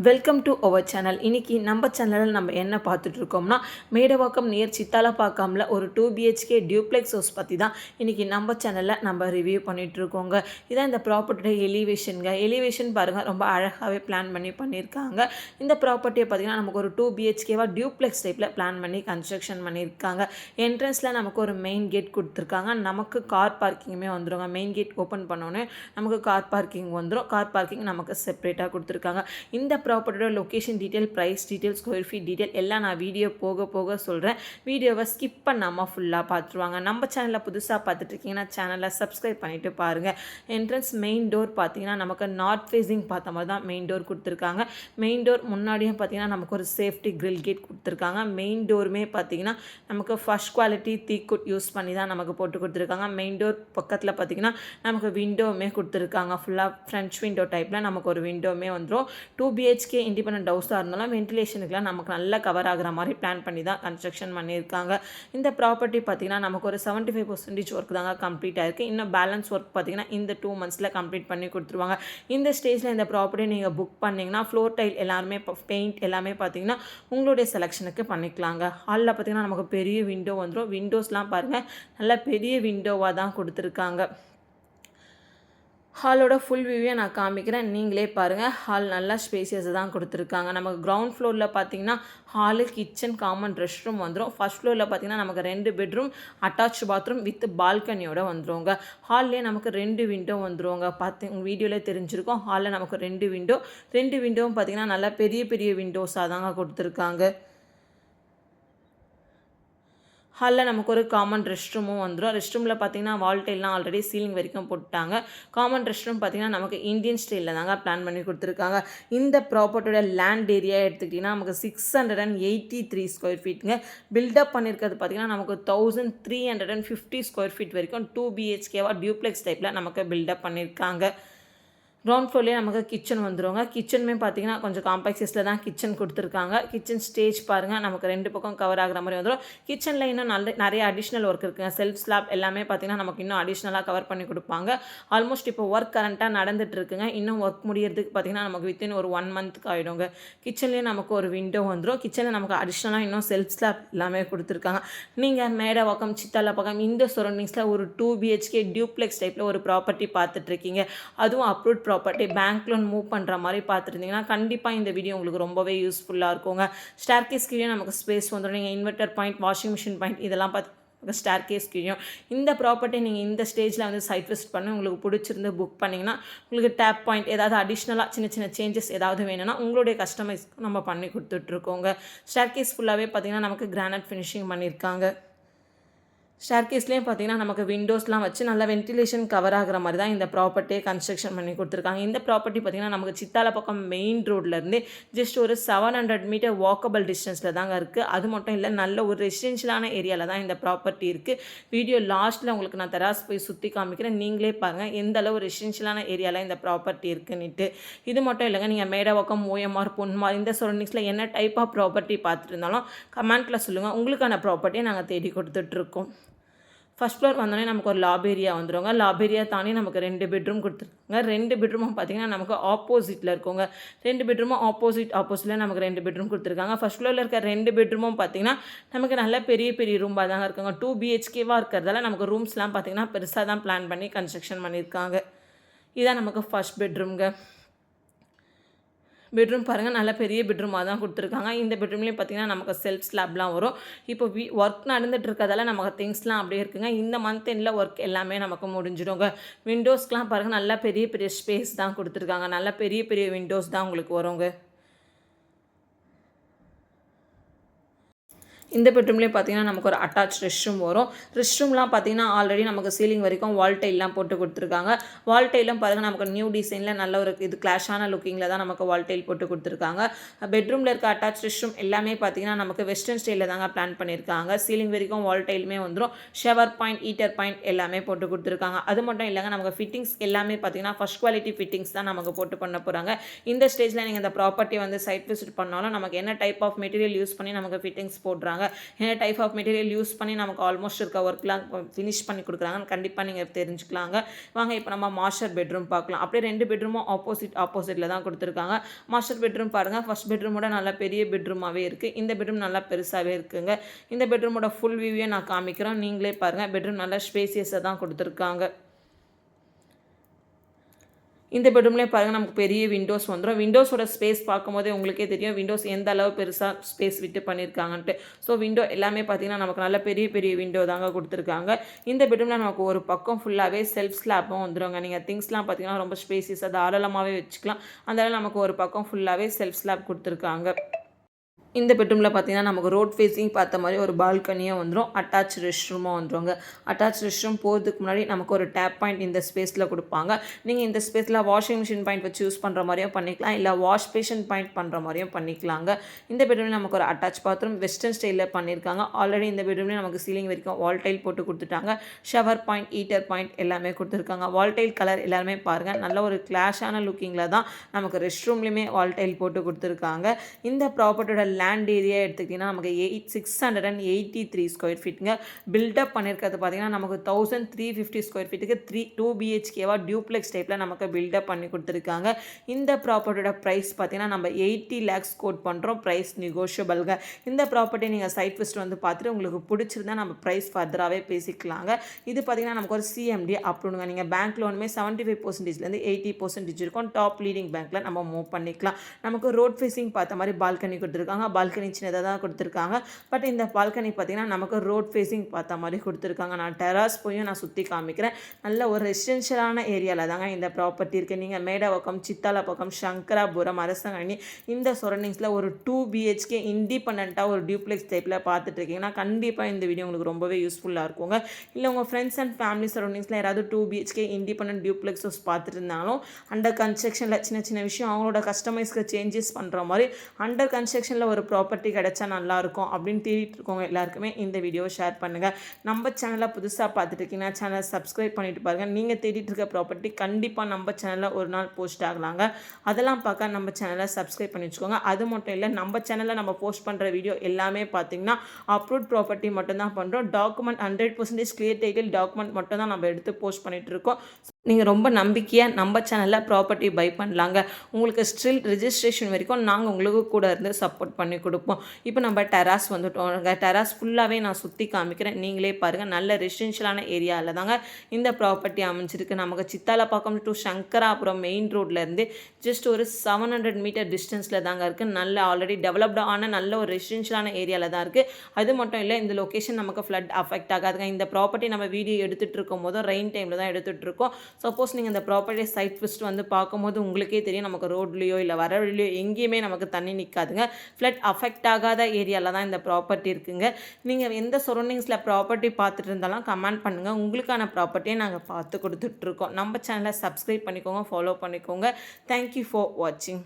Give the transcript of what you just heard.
Welcome to our channel. இன்றைக்கி நம்ம சேனலில் நம்ம என்ன பார்த்துட்ருக்கோம்னா, மேடவாக்கம் நியர் சித்தாலப்பாக்கம்ல ஒரு 2 பிஹெச்கே டியூப்ளெக்ஸ் ஹவுஸ் பற்றி தான் இன்றைக்கி நம்ம சேனலில் நம்ம ரிவ்யூ பண்ணிகிட்ருக்கோங்க. இதான் இந்த ப்ராப்பர்ட்டியோட எலிவேஷனுங்க. எலிவேஷன் பாருங்கள், ரொம்ப அழகாகவே பிளான் பண்ணியிருக்காங்க. இந்த ப்ராப்பர்ட்டியை பார்த்திங்கன்னா நமக்கு ஒரு 2 பிஹெச்கேவாக டியூப்ளெக்ஸ் டைப்பில் பிளான் பண்ணி கன்ஸ்ட்ரக்ஷன் பண்ணியிருக்காங்க. என்ட்ரன்ஸில் நமக்கு ஒரு மெயின் கேட் கொடுத்துருக்காங்க. நமக்கு கார் பார்க்கிங்குமே வந்துடுங்க. மெயின் கேட் ஓப்பன் பண்ணோன்னே நமக்கு கார் பார்க்கிங் வந்துடும். கார் பார்க்கிங் நமக்கு செப்பரேட்டாக கொடுத்துருக்காங்க. இந்த ப்ராப்பர்ட்டியோட location detail, price detail, square feet detail எல்லாம் நான் வீடியோ போக சொல்கிறேன். வீடியோவை ஸ்கிப் பண்ணாமல் ஃபுல்லாக பார்த்துருவாங்க. நம்ம சேனலில் புதுசாக பார்த்துட்ருக்கீங்கன்னா சேனலை சப்ஸ்கிரைப் பண்ணிவிட்டு பாருங்கள். என்ட்ரன்ஸ் மெயின் டோர் பார்த்தீங்கன்னா நமக்கு நார்த் ஃபேஸிங் பார்த்த மாதிரி தான் மெயின் டோர் கொடுத்துருக்காங்க. மெயின் டோர் முன்னாடியும் பார்த்தீங்கன்னா நமக்கு ஒரு சேஃப்டி கிரில் கேட் கொடுத்துருக்காங்க. மெயின் டோருமே பார்த்தீங்கன்னா நமக்கு ஃபர்ஸ்ட் குவாலிட்டி தீக்குட் யூஸ் பண்ணி தான் நமக்கு போட்டு கொடுத்துருக்காங்க. மெயின் டோர் பக்கத்தில் பார்த்தீங்கன்னா நமக்கு விண்டோவுமே கொடுத்துருக்காங்க. ஃபுல்லாக ஃப்ரெஞ்ச் விண்டோ டைப்பில் நமக்கு ஒரு விண்டோவுமே வந்துடும். 2 பிஹெச்கே இண்டிபெண்டன்ட் ஹவுஸாக இருந்தாலும் வென்டிலேஷனுக்குலாம் நமக்கு நல்லா கவர் ஆகிற மாதிரி பிளான் பண்ணி தான் கன்ஸ்ட்ரக்ஷன் பண்ணியிருக்காங்க. இந்த ப்ராப்பர்ட்டி பார்த்திங்கன்னா நமக்கு ஒரு 75% ஒர்க் தாங்க கம்ப்ளீட் ஆகிருக்கு. இன்னும் பேலன்ஸ் ஒர்க் பார்த்திங்கன்னா இந்த 2 monthஸில் கம்ப்ளீட் பண்ணி கொடுத்துருவாங்க. இந்த ஸ்டேஜில் இந்த ப்ராப்பர்ட்டி நீங்கள் புக் பண்ணிங்கன்னா ஃப்ளோர் டைல் எல்லாருமே பெயிண்ட் எல்லாமே பார்த்திங்கன்னா உங்களுடைய செலெக்ஷனுக்கு பண்ணிக்கலாங்க. ஹாலில் பார்த்திங்கன்னா நமக்கு பெரிய விண்டோ வந்துடும். விண்டோஸ்லாம் பாருங்கள், நல்லா பெரிய விண்டோவாக தான் கொடுத்துருக்காங்க. ஹாலோட ஃபுல் வியூவே நான் காமிக்கிறேன், நீங்களே பாருங்கள். ஹால் நல்லா ஸ்பேசியஸை தான் கொடுத்துருக்காங்க. நமக்கு கிரவுண்ட் ஃப்ளோரில் பார்த்தீங்கன்னா hall, kitchen, common rest room வந்துடும். ஃபர்ஸ்ட் ஃப்ளோரில் பார்த்தீங்கன்னா நமக்கு 2 பெட்ரூம், அட்டாச் பாத்ரூம் வித் பால்கனியோட வந்துடுங்க. ஹால்லேயே நமக்கு 2 விண்டோ வந்துடுவோங்க. வீடியோவிலே தெரிஞ்சிருக்கோம். ஹாலில் நமக்கு 2 விண்டோவும் பார்த்தீங்கன்னா நல்லா பெரிய பெரிய விண்டோஸாக தாங்க கொடுத்துருக்காங்க. ஹாலில் நமக்கு ஒரு காமன் ரெஸ்ட் ரூமும் வந்துடும். ரெஸ்ட் ரூமில் பார்த்தீங்கன்னா வால் டைல்லாம் ஆல்ரெடி சீலிங் வரைக்கும் போட்டாங்க. காமன் ரெஸ்ட் ரூம் பார்த்தீங்கன்னா நமக்கு இந்தியன் ஸ்டைலில் தாங்க பிளான் பண்ணி கொடுத்துருக்காங்க. இந்த ப்ராப்பர்ட்டியோட லேண்ட் ஏரியா எடுத்துக்கிட்டிங்கன்னா நமக்கு 683 ஸ்கொயர் ஃபீட்டுங்க. பில்டப் பண்ணியிருக்கிறது பார்த்தீங்கன்னா நமக்கு 1350 ஸ்கொயர் ஃபீட் வரைக்கும் 2 பிஹெச்கேவாக டியூப்ளெக்ஸ் டைப்பில் நமக்கு பில்டப் பண்ணியிருக்காங்க. கிரவுண்ட் ஃப்ளோர்லேயே நமக்கு கிச்சன் வந்துடுங்க. கிச்சனுமே பார்த்தீங்கன்னா கொஞ்சம் காம்பாக்ட் தான் கிச்சன் கொடுத்துருக்காங்க. கிச்சன் ஸ்டேஜ் பாருங்கள், நமக்கு 2 பக்கம் கவர் ஆகிற மாதிரி வந்துடும். கிச்சனில் இன்னும் நிறைய அடிஷ்னல் ஒர்க் இருக்குங்க. செல்ஃப் ஸ்லாப் எல்லாமே பார்த்தீங்கன்னா நமக்கு இன்னும் அடிஷ்னலாக கவர் பண்ணி கொடுப்பாங்க. ஆல்மோஸ்ட் இப்போ ஒர்க் கரண்ட்டாக நடந்துட்டு இருக்குங்க. இன்னும் ஒர்க் முடியறதுக்கு பார்த்தீங்கன்னா நமக்கு வித்தின் ஒரு 1 month ஆகிடுங்க. கிச்சன்லேயே நமக்கு ஒரு விண்டோ வந்துடும். கிச்சனில் நமக்கு அடிஷ்னலாக இன்னும் செல்ஃப் ஸ்லாப் எல்லாமே கொடுத்துருக்காங்க. நீங்கள் மேடவாக்கம், சித்தாலப்பாக்கம் இந்த சரௌண்டிங்ஸில் ஒரு 2 பிஹெச்கே டியூப்ளெக்ஸ் டைப்பில் ஒரு ப்ராப்பர்ட்டி பார்த்துட்ருக்கீங்க. அதுவும் approved property, bank loan move பண்ணுற மாதிரி பார்த்துருந்தீங்கன்னா கண்டிப்பாக இந்த வீடியோ உங்களுக்கு ரொம்பவே யூஸ்ஃபுல்லாக இருக்குங்க. ஸ்டேர்கேஸ் கீழே நமக்கு ஸ்பேஸ் வந்துடும். நீங்கள் inverter point, washing machine point இதெல்லாம் பார்த்து ஸ்டேர்கேஸ் கீழே இந்த ப்ராப்பர்ட்டி நீங்கள் இந்த ஸ்டேஜில் வந்து சைட் விசிட் பண்ணி உங்களுக்கு பிடிச்சிருந்து புக் பண்ணிங்கன்னா உங்களுக்கு டேப் பாயிண்ட் ஏதாவது அடிஷ்னலாக சின்ன சின்ன சேஞ்சஸ் ஏதாவது வேணும்னா உங்களுடைய கஸ்டமைஸ் நம்ம பண்ணி கொடுத்துட்ருக்கோங்க. ஸ்டேர்கேஸ் ஃபுல்லாகவே பார்த்திங்கன்னா நமக்கு கிரானைட் ஃபினிஷிங் பண்ணியிருக்காங்க. ஸ்டேர்கேஸ்லேயும் பார்த்தீங்கன்னா நமக்கு விண்டோஸ்லாம் வச்சு நல்லா வென்டிலேஷன் கவர் ஆகிற மாதிரி தான் இந்த ப்ராப்பர்ட்டியை கன்ஸ்ட்ரக்ஷன் பண்ணி கொடுத்துருக்காங்க. இந்த ப்ராப்பர்ட்டி பார்த்திங்கன்னா நமக்கு சித்தாலப்பாக்கம் மெயின் ரோட்லேருந்து ஜஸ்ட் ஒரு 700 மீட்டர் வாக்கபிள் டிஸ்டன்ஸில் தாங்க இருக்குது. அது மட்டும் இல்லை, நல்ல ஒரு ரெசிடென்ஷியலான ஏரியாவில் தான் இந்த ப்ராப்பர்ட்டி இருக்குது. வீடியோ லாஸ்ட்டில் உங்களுக்கு நான் தராஸ் போய் சுற்றி காமிக்கிறேன், நீங்களே பாருங்கள் எந்த அளவு ரெசிடென்ஷியலான ஏரியாவில் இந்த ப்ராப்பர்ட்டி இருக்குன்னுட்டு. இது மட்டும் இல்லைங்க, நீங்கள் மேடவாக்கம், ஓஎம்ஆர், பொன்மார் இந்த சரௌண்டிங்ஸில் என்ன டைப் ஆஃப் ப்ராப்பர்ட்டி பார்த்துட்டு இருந்தாலும் கமெண்ட்டில் சொல்லுங்கள். உங்களுக்கான ப்ராப்பர்ட்டியை நாங்கள் தேடி கொடுத்துட்ருக்கோம். ஃபர்ஸ்ட் ஃப்ளோர் வந்தோடனே நமக்கு ஒரு லாப் ஏரியா வந்துடுங்க. லாப் ஏரியா தாண்டி நமக்கு 2 பெட்ரூம் கொடுத்துருக்காங்க. 2 பெட்ரூமும் பார்த்தீங்கன்னா நமக்கு ஆப்போசிட்டில் இருக்குங்க. 2 பெட்ரூமும் ஆப்போசிட்டில் நமக்கு 2 பெட்ரூம் கொடுத்துருக்காங்க. ஃபர்ஸ்ட் ஃப்ளோரில் இருக்க 2 பெட்ரூமும் பார்த்தீங்கன்னா நமக்கு நல்ல பெரிய பெரிய ரூமாக தாங்க இருக்குங்க. 2 பிஹெச்கேவாக இருக்கிறதால நமக்கு ரூம்ஸ்லாம் பார்த்தீங்கன்னா பெருசாக தான் பிளான் பண்ணி கன்ஸ்ட்ரக்ஷன் பண்ணியிருக்காங்க. இதான் நமக்கு ஃபர்ஸ்ட் பெட்ரூம்ங்க. பெட்ரூம் பாருங்கள், நல்ல பெரிய பெட்ரூமாக தான் கொடுத்துருக்காங்க. இந்த பெட்ரூம்லேயும் பார்த்திங்கன்னா நமக்கு செல்ஃப் ஸ்லாப்லாம் வரும். இப்போ ஒர்க் நடந்துட்டு இருக்கிறதால நமக்கு திங்ஸ்லாம் அப்படியே இருக்குங்க. இந்த மந்த் எண்டில் ஒர்க் எல்லாமே நமக்கு முடிஞ்சிடுங்க. விண்டோஸ்க்கெலாம் பாருங்கள், நல்லா பெரிய பெரிய ஸ்பேஸ் தான் கொடுத்துருக்காங்க. நல்லா பெரிய பெரிய விண்டோஸ் தான் உங்களுக்கு வருங்க. இந்த பெட்ரூம்லேயே பார்த்தீங்கன்னா நமக்கு ஒரு அட்டாச் ரெஸ்ட் ரூம் வரும். ரெஸ்ட் ரூம்லாம் பார்த்தீங்கன்னா ஆல்ரெடி நமக்கு சீலிங் வரைக்கும் வால் டைல்லாம் போட்டு கொடுத்துருக்காங்க. வால் டைலும் பாருங்கள் நமக்கு நியூ டிசைனில் நல்ல ஒரு கிளாஷான லுக்கிங்கில் தான் நமக்கு வால் டைல் போட்டு கொடுத்துருக்காங்க. பெட்ரூமில் இருக்க அட்டாச் ரெஸ்ட் ரூம் எல்லாமே பார்த்தீங்கன்னா நமக்கு வெஸ்டர்ன் ஸ்டைலில் தாங்க பிளான் பண்ணியிருக்காங்க. சீலிங் வரைக்கும் வால் டைலுமே வந்துடும். ஷவர் பாயிண்ட், ஹீட்டர் பாயிண்ட் எல்லாமே போட்டு கொடுத்துருக்காங்க. அது மட்டும் இல்லைங்க, நமக்கு ஃபிட்டிங்ஸ் எல்லாமே பார்த்தீங்கன்னா ஃபர்ஸ்ட் குவாலிட்டி ஃபிட்டிங்ஸ் தான் நமக்கு போட்டு பண்ண போகிறாங்க. இந்த ஸ்டேஜில் நீங்கள் இந்த ப்ராப்பர்ட்டி வந்து சைட் விசிட் பண்ணாலும் நமக்கு என்ன டைப் ஆஃப் மெட்டீரியல் யூஸ் பண்ணி நமக்கு ஃபிட்டிங்ஸ் போடுறாங்க கொடுக்குறாங்க, என்ன டைப் ஆஃப் மெட்டீரியல் யூஸ் பண்ணி நமக்கு ஆல்மோஸ்ட் இருக்க ஒர்க்லாம் ஃபினிஷ் பண்ணி கொடுக்குறாங்கன்னு கண்டிப்பாக நீங்கள் தெரிஞ்சுக்கலாங்க. வாங்க இப்போ நம்ம மாஸ்டர் பெட்ரூம் பார்க்கலாம். அப்படியே 2 பெட்ரூமும் ஆப்போசிட்டில் தான் கொடுத்துருக்காங்க. மாஸ்டர் பெட்ரூம் பாருங்கள், ஃபர்ஸ்ட் பெட்ரூமோட நல்லா பெரிய பெட்ரூமாகவே இருக்குது. இந்த பெட்ரூம் நல்லா பெருசாகவே இருக்குங்க. இந்த பெட்ரூமோட ஃபுல் வியூவே நான் காமிக்கிறேன், நீங்களே பாருங்கள். பெட்ரூம் நல்லா ஸ்பேசியஸாக தான் கொடுத்துருக்காங்க. இந்த பெட்ரூம்லேயே பாருங்கள், நமக்கு பெரிய விண்டோஸ் வந்துடும். விண்டோஸோட ஸ்பேஸ் பார்க்கும்போதே உங்களுக்கே தெரியும் விண்டோஸ் எந்த அளவு பெருசாக ஸ்பேஸ் விட்டு பண்ணியிருக்காங்கன்ட்டு. ஸோ விண்டோ எல்லாமே பார்த்திங்கன்னா நமக்கு நல்ல பெரிய பெரிய விண்டோ தாங்க கொடுத்துருக்காங்க. இந்த பெட்ரூமில் நமக்கு ஒரு பக்கம் ஃபுல்லாகவே செல்ஃப் ஸ்லாப்பும் வந்துடுங்க. நீங்கள் திங்ஸ்லாம் பார்த்திங்கன்னா ரொம்ப ஸ்பேசியஸாக தாராளமாகவே வச்சுக்கலாம். அதனால் நமக்கு ஒரு பக்கம் ஃபுல்லாகவே செல்ஃப் ஸ்லாப் கொடுத்துருக்காங்க. இந்த பெட்ரூமில் பார்த்தீங்கன்னா நமக்கு ரோட் ஃபேஸிங் பார்த்த மாதிரி ஒரு பால்கனியாக வந்துடும். அட்டாச் ரெஸ்ட் ரூமாக வந்துடுங்க. அட்டாச் ரெஸ்ட் ரூம் போகிறதுக்கு முன்னாடி நமக்கு ஒரு டேப் பாயிண்ட் இந்த ஸ்பேஸில் கொடுப்பாங்க. நீங்கள் இந்த ஸ்பேஸில் வாஷிங் மிஷின் பாயிண்ட் வச்சு யூஸ் பண்ணுற மாதிரியும் பண்ணிக்கலாம், இல்லை வாஷ் பேஷன் பாயிண்ட் பண்ணுற மாதிரியும் பண்ணிக்கலாங்க. இந்த பெட்ரூமில் நமக்கு ஒரு அட்டாச் பாத்ரூம் வெஸ்டர்ன் ஸ்டைலில் பண்ணியிருக்காங்க. ஆல்ரெடி இந்த பெட்ரூம்லேயே நமக்கு சீலிங் வரைக்கும் வால் டைல் போட்டு கொடுத்துட்டாங்க. ஷவர் பாயிண்ட், ஹீட்டர் பாயிண்ட் எல்லாமே கொடுத்துருக்காங்க. வால் டைல் கலர் எல்லாருமே பாருங்கள், நல்ல ஒரு கிளாஷான லுக்கிங்கில் தான் நமக்கு ரெஸ்ட் ரூம்லேயுமே வால் டைல் போட்டு கொடுத்துருக்காங்க. இந்த ப்ராப்பர்ட்டியோட லேண்ட் ஏரியா எடுத்துக்கிட்டிங்கன்னா நமக்கு 683 ஸ்கொயர் ஃபீட்டுங்க. பில்டப் பண்ணியிருக்கிறது பார்த்திங்கன்னா நமக்கு 1350 ஸ்கொயர் ஃபீட்டுக்கு 2 BHKவாக டியூப்ளெக்ஸ் டைப்பில் நமக்கு பில்டப் பண்ணி கொடுத்துருக்காங்க. இந்த ப்ராப்பர்ட்டியோட ப்ரைஸ் பார்த்திங்கன்னா நம்ம 80 lakhs கோட் பண்ணுறோம். ப்ரைஸ் நெகோஷியபிள்ங்க. இந்த ப்ராப்பர்ட்டி நீங்கள் சைட் விசிட் வந்து பார்த்துட்டு உங்களுக்கு பிடிச்சிருந்தா நம்ம ப்ரைஸ் ஃபர்தராகவே பேசிக்கலாங்க. இது பார்த்திங்கன்னா நமக்கு ஒரு CMD அப்ரூவ்டுங்க. நீங்கள் பேங்க் லோனுமே 75%லேருந்து 80% இருக்கும். டாப் லீடிங் பேங்க்கில் நம்ம மூவ் பண்ணிக்கலாம். நமக்கு ரோட் ஃபேஸிங் பார்த்த மாதிரி பால்கனி கொடுத்துருக்காங்க. பால்கனி சின்னதாக தான் கொடுத்துருக்காங்க. பட் இந்த பால்கனி பார்த்திங்கன்னா நமக்கு ரோட் ஃபேஸிங் பார்த்த மாதிரி கொடுத்துருக்காங்க. நான் டெராஸ் போயும் நான் சுற்றி காமிக்கிறேன். நல்ல ஒரு ரெசிடென்ஷியலான ஏரியாவில் தாங்க இந்த ப்ராப்பர்ட்டி இருக்குது. நீங்கள் மேடவாக்கம், சித்தாலப்பாக்கம், சங்கராபுரம், அரசங்கனி இந்த சரௌண்டிங்ஸில் ஒரு 2 BHK இண்டிபெண்ட்டாக ஒரு டியூப்ளெக்ஸ் டைப்பில் பார்த்துட்டு இருக்கீங்கன்னா கண்டிப்பாக இந்த வீடியோ உங்களுக்கு ரொம்பவே யூஸ்ஃபுல்லாக இருக்குங்க. இல்லை உங்கள் ஃப்ரெண்ட்ஸ் அண்ட் ஃபேமிலி சரௌண்டிங்ஸில் யாராவது 2 BHK இண்டிபெண்ட் டியூப்ளெக்ஸஸ் பார்த்துட்டு இருந்தாலும் அண்டர் கன்ஸ்ட்ரக்ஷனில் சின்ன சின்ன விஷயம் அவங்களோட கஸ்டமைஸ்க்கு சேஞ்சஸ் பண்ணுற மாதிரி அண்டர் கன்ஸ்ட்ரக்ஷனில் ஒரு ப்ராப்பர்ட்டி கிடைச்சா நல்லாயிருக்கும் அப்படின்னு தேடிட்டு இருக்கவங்க எல்லாருக்குமே இந்த வீடியோ ஷேர் பண்ணுங்கள். நம்ம சேனலை புதுசாக பார்த்துட்டு இருக்கீங்கன்னா சேனலை சப்ஸ்கிரைப் பண்ணிட்டு பாருங்கள். நீங்கள் தேடிட்டு இருக்க ப்ராப்பர்ட்டி கண்டிப்பாக நம்ம சேனலில் ஒரு நாள் போஸ்ட் ஆகலாங்க. அதெல்லாம் பார்க்க நம்ம சேனலை சப்ஸ்கிரைப் பண்ணி வச்சுக்கோங்க. அது மட்டும் இல்லை, நம்ம சேனலில் நம்ம போஸ்ட் பண்ணுற வீடியோ எல்லாமே பார்த்தீங்கன்னா அப்ரூவ்ட் ப்ராப்பர்ட்டி மட்டும்தான் பண்ணுறோம். டாக்குமெண்ட் 100% கிளியர் டைட்டில் டாக்குமெண்ட் மட்டும் தான் நம்ம எடுத்து போஸ்ட் பண்ணிகிட்டு இருக்கோம். நீங்கள் ரொம்ப நம்பிக்கையாக நம்ம சேனலில் ப்ராப்பர்ட்டி பை பண்ணலாங்க. உங்களுக்கு ஸ்டில் ரிஜிஸ்ட்ரேஷன் வரைக்கும் நாங்கள் உங்களுக்கு கூட இருந்து சப்போர்ட் பண்ணி கொடுப்போம். இப்போ நம்ம டெராஸ் வந்துட்டோம். டெராஸ் ஃபுல்லாகவே நான் சுற்றி காமிக்கிறேன், நீங்களே பாருங்கள். நல்ல ரெசிடென்ஷியலான ஏரியாவில் தாங்க இந்த ப்ராப்பர்ட்டி அமைஞ்சிருக்கு. நமக்கு சித்தாலப்பாக்கம் டு சங்கராபுரம் மெயின் ரோட்லேருந்து ஜஸ்ட் ஒரு 700 மீட்டர் டிஸ்டன்ஸில் தாங்க இருக்குது. நல்ல ஆல்ரெடி டெவலப்டான நல்ல ஒரு ரெசிடென்ஷியலான ஏரியாவில் தான் இருக்குது. அது மட்டும் இல்லை, இந்த லொக்கேஷன் நமக்கு ஃப்ளட் அஃபெக்ட் ஆகாதுங்க. இந்த ப்ராப்பர்ட்டி நம்ம வீடியோ எடுத்துகிட்டு இருக்கும் போதும் ரெயின் டைமில் தான் எடுத்துகிட்டு இருக்கோம். சப்போஸ் நீங்கள் இந்த ப்ராப்பர்ட்டி சைட் விசிட் வந்து பார்க்கும்போது உங்களுக்கே தெரியும் நமக்கு ரோட்லேயோ இல்லை வர வழியிலையோ எங்கேயுமே நமக்கு தண்ணி நிற்காதுங்க. ஃப்ளட் அஃபெக்ட் ஆகாத ஏரியாவில் தான் இந்த ப்ராப்பர்ட்டி இருக்குங்க. நீங்கள் எந்த சரௌண்டிங்ஸில் ப்ராப்பர்ட்டி பார்த்துட்டு இருந்தாலும் கமெண்ட் பண்ணுங்கள். உங்களுக்கான ப்ராப்பர்ட்டியை நாங்கள் பார்த்து கொடுத்துட்ருக்கோம். நம்ம சேனலை சப்ஸ்கிரைப் பண்ணிக்கோங்க, ஃபாலோ பண்ணிக்கோங்க. தேங்க்யூ ஃபார் வாட்சிங்.